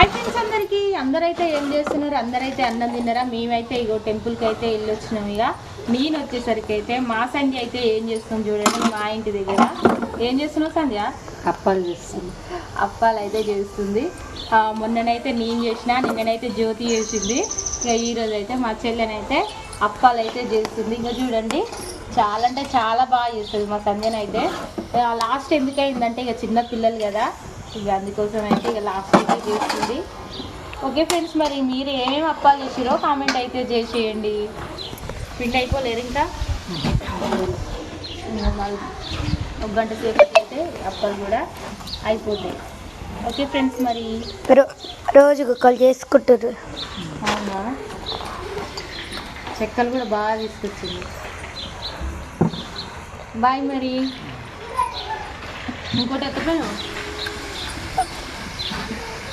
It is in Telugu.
హాయ్ ఫ్రెండ్స్, అందరైతే ఏం చేస్తున్నారు? అందరైతే అన్నం తిన్నారా? మేమైతే ఇగో టెంపుల్కి అయితే వెళ్ళొచ్చినాం. ఇక నేను వచ్చేసరికి అయితే మా సంధ్య అయితే ఏం చేస్తున్నాం చూడండి. మా ఇంటి దగ్గర ఏం చేస్తున్నావు సంధ్య? అప్పాలు చేస్తుంది. అప్పాలు అయితే చేస్తుంది. మొన్ననైతే నేను చేసిన, నిన్ననైతే జ్యోతి చేసింది. ఇక ఈరోజు అయితే మా చెల్లెనైతే అప్పాలు అయితే చేస్తుంది. ఇంకా చూడండి, చాలా అంటే చాలా బాగా చేస్తుంది మా సంధ్యనైతే. లాస్ట్ ఎందుకైందంటే ఇక చిన్న పిల్లలు కదా, ఇక అందుకోసం అయితే ఇక లాస్ట్ అయితే చేస్తుంది. ఓకే ఫ్రెండ్స్, మరి మీరు ఏమేమి అప్పాలు చేసిరో కామెంట్ అయితే చేసేయండి. పిండి అయిపోలేరు ఇంకా ఒక గంట సేపు అయితే అప్పాలు కూడా అయిపోతాయి. ఓకే ఫ్రెండ్స్, మరి రోజు కుక్కలు చేసుకుంటారు. అవునా, చెక్కలు కూడా బాగా తీసుకొచ్చింది. బాయ్. మరి ఇంకోటి ఎత్తపోయాను.